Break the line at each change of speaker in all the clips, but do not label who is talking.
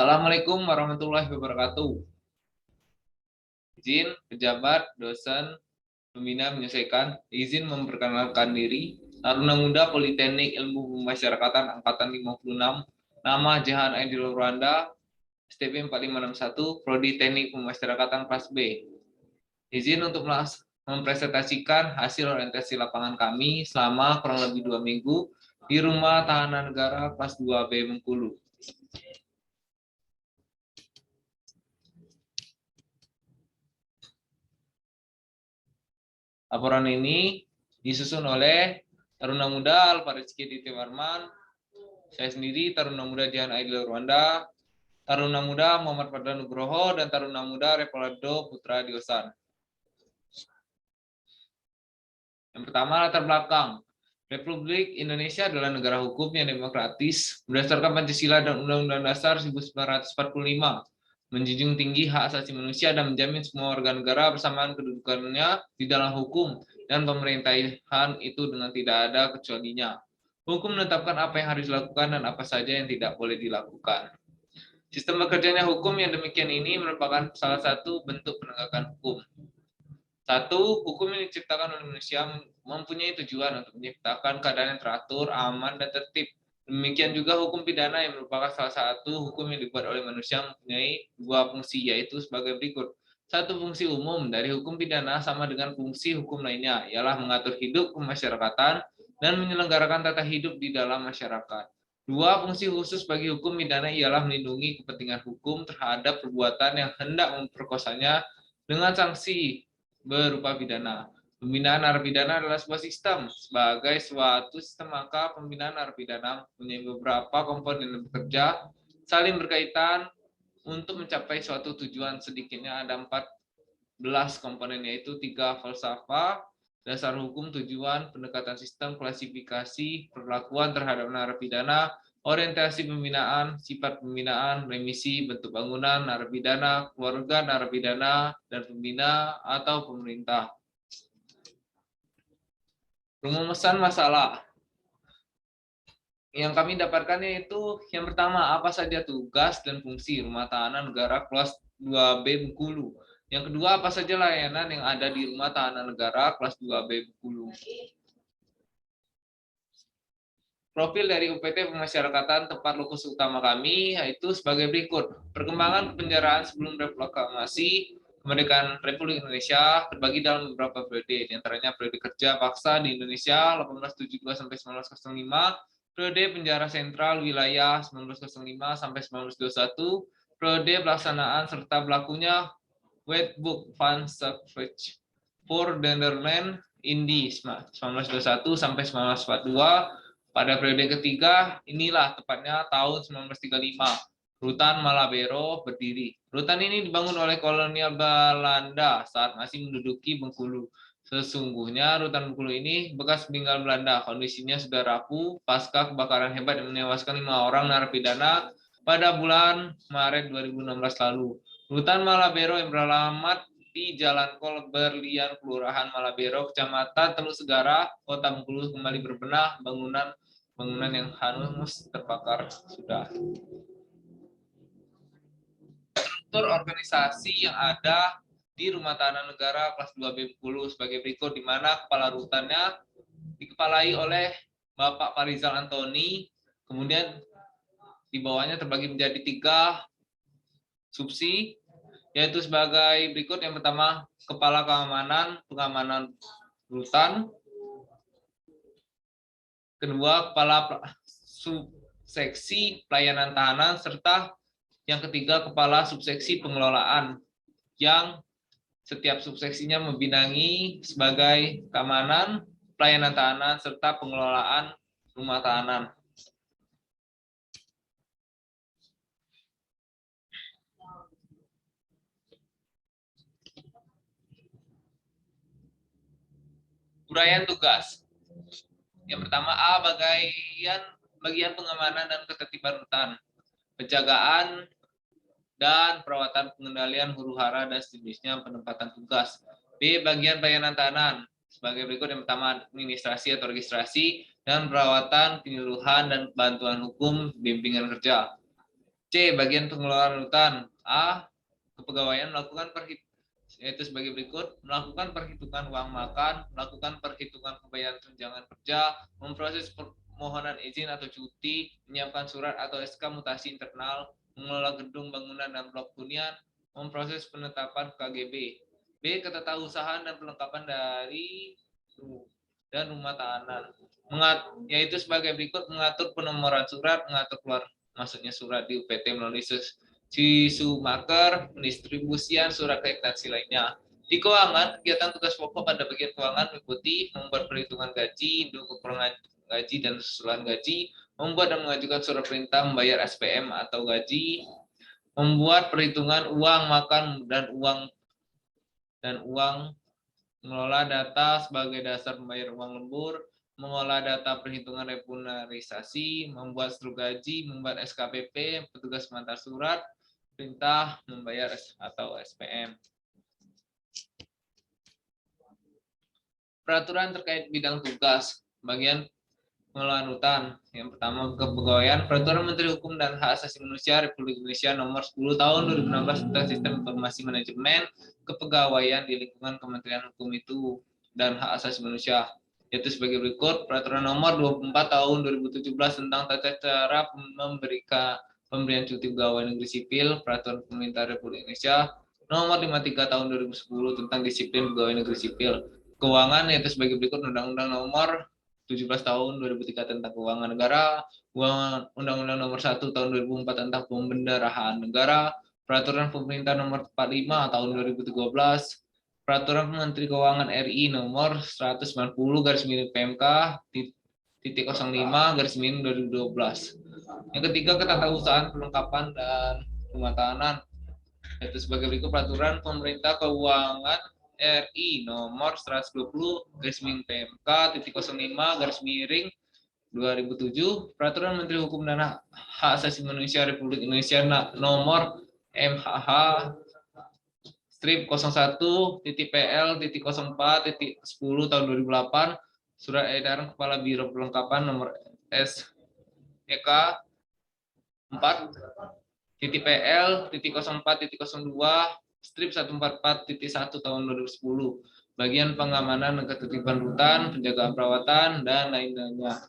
Assalamualaikum warahmatullahi wabarakatuh. Izin pejabat, dosen, pembina menyesuaikan, izin memperkenalkan diri. Taruna Muda Politeknik Ilmu Pemasyarakatan Angkatan 56, nama Jahan Aidil Rwanda, STB 4561, Prodi Teknik Pemasyarakatan kelas B. Izin untuk mempresentasikan hasil orientasi lapangan kami selama kurang lebih 2 minggu di Rumah Tahanan Negara kelas 2B Bengkulu. Laporan ini disusun oleh Taruna Muda Alfarizki Ditiwarman, saya sendiri Taruna Muda Jahan Aidil Rwanda, Taruna Muda Muhammad Fadlan Nugroho, dan Taruna Muda Repolado Putra Diosan. Yang pertama, latar belakang. Republik Indonesia adalah negara hukum yang demokratis berdasarkan Pancasila dan Undang-Undang Dasar 1945, menjunjung tinggi hak asasi manusia dan menjamin semua warga negara bersamaan kedudukannya di dalam hukum dan pemerintahan itu dengan tidak ada kecualinya. Hukum menetapkan apa yang harus dilakukan dan apa saja yang tidak boleh dilakukan. Sistem bekerjanya hukum yang demikian ini merupakan salah satu bentuk penegakan hukum. Satu, hukum yang diciptakan oleh manusia mempunyai tujuan untuk menciptakan keadaan yang teratur, aman, dan tertib. Demikian juga hukum pidana yang merupakan salah satu hukum yang dibuat oleh manusia mempunyai dua fungsi, yaitu sebagai berikut. Satu, fungsi umum dari hukum pidana sama dengan fungsi hukum lainnya, ialah mengatur hidup kemasyarakatan dan menyelenggarakan tata hidup di dalam masyarakat. Dua, fungsi khusus bagi hukum pidana ialah melindungi kepentingan hukum terhadap perbuatan yang hendak memperkosanya dengan sanksi berupa pidana. Pembinaan narapidana adalah sebuah sistem. Sebagai suatu sistem, maka pembinaan narapidana mempunyai beberapa komponen yang bekerja saling berkaitan untuk mencapai suatu tujuan. Sedikitnya ada 14 komponen, yaitu 3 falsafah, dasar hukum, tujuan, pendekatan sistem, klasifikasi, perlakuan terhadap narapidana, orientasi pembinaan, sifat pembinaan, remisi, bentuk bangunan narapidana, keluarga narapidana, dan pembina atau pemerintah. Rumusan masalah yang kami dapatkan yaitu yang pertama, apa saja tugas dan fungsi Rumah Tahanan Negara kelas 2B Bengkulu. Yang kedua, apa saja layanan yang ada di Rumah Tahanan Negara kelas 2B Bengkulu. Profil dari UPT Pemasyarakatan tempat lokus utama kami yaitu sebagai berikut. Perkembangan kepenjaraan sebelum proklamasi kemerdekaan Republik Indonesia terbagi dalam beberapa periode, di antaranya periode kerja paksa di Indonesia 1872 sampai 1905, periode penjara sentral wilayah 1905 sampai 1921, periode pelaksanaan serta berlakunya Wetboek van Suffrage for Denderland Indi 1921 sampai 1942. Pada periode ketiga, inilah tepatnya tahun 1935, Rutan Malabero berdiri. Rutan ini dibangun oleh kolonial Belanda saat masih menduduki Bengkulu. Sesungguhnya rutan Bengkulu ini bekas peninggalan Belanda. Kondisinya sudah rapuh pasca kebakaran hebat yang menewaskan 5 orang narapidana pada bulan Maret 2016 lalu. Rutan Malabero yang beralamat di Jalan Kol Berlian, Kelurahan Malabero, Kecamatan Teluk Segara, Kota Bengkulu kembali berbenah. Bangunan yang hangus terbakar sudah. Struktur organisasi yang ada di Rumah Tahanan Negara kelas 2B Bengkulu sebagai berikut, di mana kepala rutannya dikepalai oleh Bapak Farizal Antoni, kemudian di bawahnya terbagi menjadi 3 subsi, yaitu sebagai berikut. Yang pertama, kepala pengamanan rutan. Kedua, kepala subseksi pelayanan tahanan, serta yang ketiga, kepala subseksi pengelolaan, yang setiap subseksinya membidangi sebagai keamanan, pelayanan tahanan, serta pengelolaan rumah tahanan. Uraian tugas. Yang pertama, A, bagian pengamanan dan ketertiban rutan, penjagaan dan perawatan pengendalian huru-hara dan sejenisnya, penempatan tugas. B, bagian pelayanan tahanan sebagai berikut. Yang pertama, administrasi atau registrasi dan perawatan, penyuluhan dan bantuan hukum, bimbingan kerja. C. Bagian pengelolaan rutan. A. Kepegawaian melakukan yaitu sebagai berikut: melakukan perhitungan uang makan, melakukan perhitungan pembayaran tunjangan kerja, memproses permohonan izin atau cuti, menyiapkan surat atau SK mutasi internal, mengelola gedung bangunan dan blok hunian, memproses penetapan KGB. B. Ketetausahaan dan perlengkapan dari dan rumah tahanan, yaitu sebagai berikut: mengatur penomoran surat, mengatur keluar masuknya surat di UPT melalui Sisumaker, pendistribusian surat akuntansi lainnya. Di keuangan, kegiatan tugas pokok pada bagian keuangan meliputi membuat perhitungan gaji, induk kekurangan gaji dan susulan gaji, membuat dan mengajukan surat perintah membayar SPM atau gaji, membuat perhitungan uang makan dan uang, mengelola data sebagai dasar membayar uang lembur, mengolah data perhitungan remunerarisasi, membuat struk gaji, membuat SKPP, petugas mengantar surat, perintah membayar atau SPM. Peraturan terkait bidang tugas, bagian pengelolaan hutan. Yang pertama, kepegawaian. Peraturan Menteri Hukum dan Hak Asasi Manusia Republik Indonesia Nomor 10 Tahun 2016 tentang Sistem Informasi Manajemen Kepegawaian di lingkungan Kementerian Hukum itu dan Hak Asasi Manusia, yaitu sebagai berikut: Peraturan Nomor 24 Tahun 2017 tentang tata cara pemberian cuti pegawai negeri sipil, Peraturan Pemerintah Republik Indonesia Nomor 53 Tahun 2010 tentang disiplin pegawai negeri sipil. Keuangan, yaitu sebagai berikut: Undang-Undang Nomor 17 Tahun 2003 tentang Keuangan Negara, Undang-Undang Nomor 1 Tahun 2004 tentang Pembendaharaan Negara, Peraturan Pemerintah Nomor 45 Tahun 2013, Peraturan Menteri Keuangan RI Nomor 190 PMK titik 05 2012. Yang ketiga, ketatausahaan perlengkapan dan rumah tahanan, yaitu sebagai berikut: Peraturan Pemerintah Keuangan RI Nomor 120 PMK titik 05 2007, Peraturan Menteri Hukum dan Hak Asasi Manusia Republik Indonesia Nomor MHH strip 01.PL.04.10 tahun 2008, Surat Edaran Kepala Biro Perlengkapan Nomor SEK 4.PL.04.02 strip 144.1 tahun 2010, bagian pengamanan dan ketertiban rutan, penjagaan perawatan, dan lain-lainnya.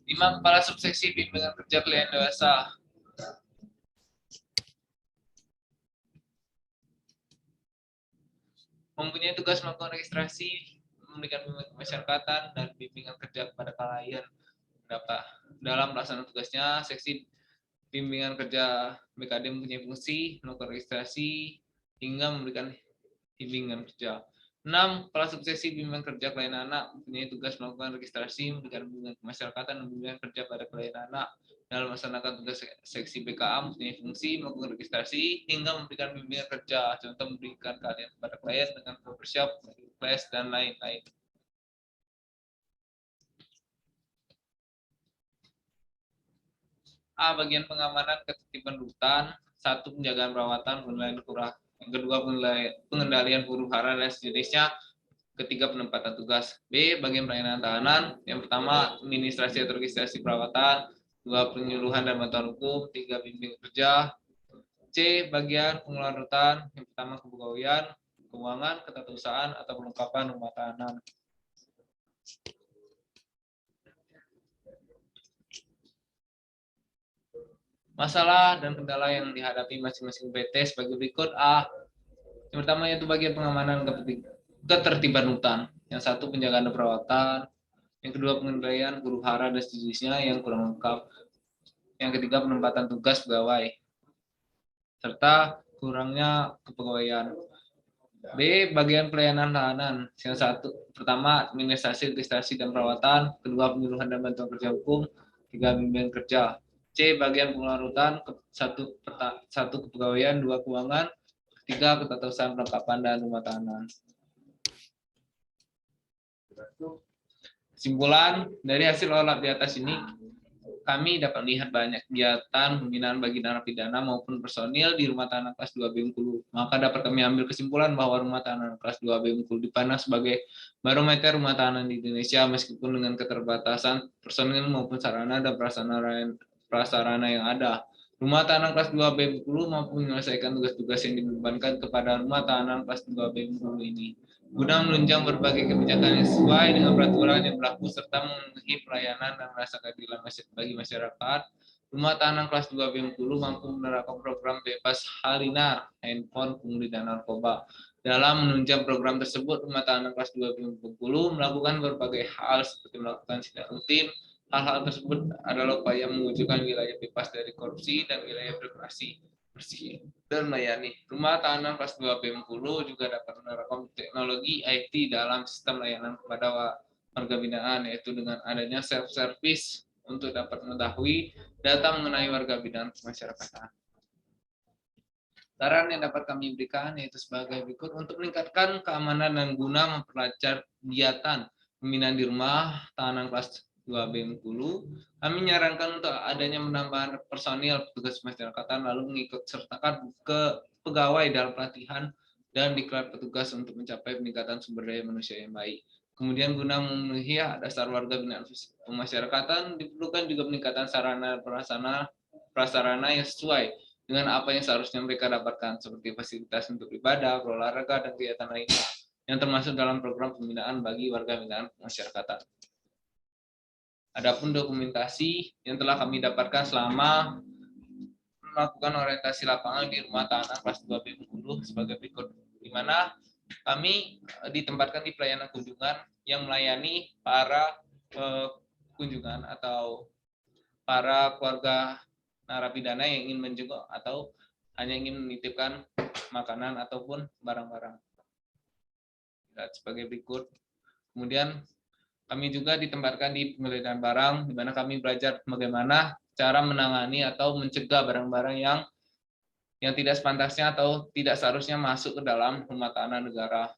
Lima, Kepala Subseksi Bimbingan Kerja Klien Dewasa. Mempunyai tugas melakukan registrasi, memberikan bimbingan kemasyarakatan, dan bimbingan kerja kepada klien. Dalam pelaksanaan tugasnya, Seksi Bimbingan Kerja BKD mempunyai fungsi melakukan registrasi hingga memberikan bimbingan kerja. 6. Kepala Subseksi Bimbingan Kerja Klien Anak mempunyai tugas melakukan registrasi, memberikan bimbingan kemasyarakatan, dan bimbingan kerja pada klien anak. Dalam melaksanakan tugas Seksi BKA mempunyai fungsi melakukan registrasi hingga memberikan bimbingan kerja, contoh memberikan keahlian kepada klien dengan bersiap, kelas, dan lain-lain. A. Bagian pengamanan ketertiban rutan. 1. Penjagaan perawatan, pengendalian huru-hara. Yang kedua, pengendalian huru-hara dan sejenisnya. Ketiga, penempatan tugas. B. Bagian pelayanan tahanan. Yang pertama, administrasi atau registrasi perawatan. 2. Penyuluhan dan bantuan hukum. 3. Bimbingan kerja. C. Bagian pengelolaan rutan. Yang pertama, kepegawaian, keuangan, ketatausahaan, atau perlengkapan rumah tahanan. Masalah dan kendala yang dihadapi masing-masing PT sebagai berikut. A. Yang pertama, yaitu bagian pengamanan ketertiban hutan. Yang satu, penjagaan dan perawatan. Yang kedua, pengendalian huru-hara dan sejenisnya yang kurang lengkap. Yang ketiga, penempatan tugas pegawai serta kurangnya kepegawaian. B. Bagian pelayanan tahanan. Yang satu, pertama, administrasi, registrasi, dan perawatan. Kedua, penyuluhan dan bantuan kerja hukum. 3. Bimbingan kerja. C. Bagian pengelolaan rutan. 1. Kepegawaian. 2. Keuangan. 3. Ketatausahaan, perlengkapan, dan rumah tahanan. Kesimpulan dari hasil olah di atas ini, kami dapat melihat banyak kegiatan pembinaan bagi narapidana maupun personil di rumah tahanan kelas 2 Bengkulu. Maka dapat kami ambil kesimpulan bahwa rumah tahanan kelas 2 Bengkulu dipandang sebagai barometer rumah tahanan di Indonesia meskipun dengan keterbatasan personil maupun sarana dan prasarana yang ada. Rumah tahanan kelas 2 Bengkulu mampu menyelesaikan tugas-tugas yang dibebankan kepada rumah tahanan kelas 2 Bengkulu ini, guna menunjang berbagai kebijakan yang sesuai dengan peraturan yang berlaku serta memenuhi pelayanan dan rasa keadilan bagi masyarakat. Rumah tahanan kelas 2 Bengkulu mampu menerapkan program bebas halinar, handphone, pungli, dan narkoba. Dalam menunjang program tersebut, rumah tahanan kelas 2 Bengkulu melakukan berbagai hal seperti melakukan sidak rutin. Hal-hal tersebut adalah upaya mewujudkan wilayah bebas dari korupsi dan wilayah birokrasi bersih dan melayani. Rumah tahanan kelas 2 Bengkulu juga dapat menerapkan teknologi IT dalam sistem layanan kepada warga binaan, yaitu dengan adanya self-service untuk dapat mengetahui data mengenai warga binaan kemasyarakatan. Saran yang dapat kami berikan yaitu sebagai berikut: untuk meningkatkan keamanan dan guna memperlancar kegiatan pembinaan di rumah tahanan kelas 2 Bengkulu, kami menyarankan untuk adanya menambah personil petugas masyarakatan lalu mengikut sertakan ke pegawai dalam pelatihan dan diklat petugas untuk mencapai peningkatan sumber daya manusia yang baik. Kemudian guna memenuhi dasar warga binaan pemasyarakatan diperlukan juga peningkatan sarana prasarana yang sesuai dengan apa yang seharusnya mereka dapatkan seperti fasilitas untuk ibadah, berolahraga, dan kegiatan lainnya yang termasuk dalam program pembinaan bagi warga binaan pemasyarakatan. Adapun dokumentasi yang telah kami dapatkan selama melakukan orientasi lapangan di rumah tahanan kelas 2 Bengkulu sebagai berikut, di mana kami ditempatkan di pelayanan kunjungan yang melayani para kunjungan atau para keluarga narapidana yang ingin menjenguk atau hanya ingin menitipkan makanan ataupun barang-barang. Sebagai berikut. Kemudian kami juga ditempatkan di penggeledahan barang, di mana kami belajar bagaimana cara menangani atau mencegah barang-barang yang tidak sepantasnya atau tidak seharusnya masuk ke dalam rumah tahanan negara.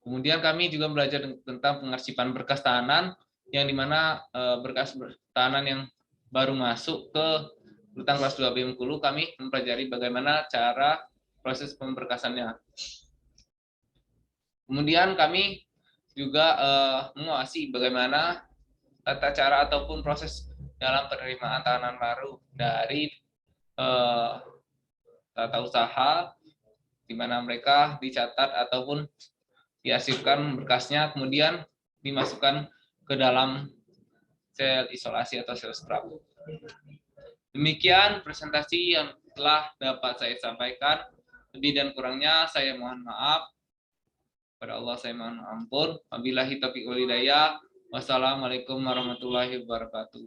Kemudian kami juga belajar tentang pengarsipan berkas tahanan, yang dimana berkas tahanan yang baru masuk ke rutan kelas 2 Bengkulu, kami mempelajari bagaimana cara proses pemberkasannya. Kemudian kami juga mengawasi bagaimana tata cara ataupun proses dalam penerimaan tahanan baru dari tata usaha, di mana mereka dicatat ataupun diarsipkan berkasnya, kemudian dimasukkan ke dalam sel isolasi atau sel scrub. Demikian presentasi yang telah dapat saya sampaikan. Lebih dan kurangnya saya mohon maaf. Pada Allah saya mohon ampun. Wabillahi taufiq wal hidayah. Wassalamualaikum warahmatullahi wabarakatuh.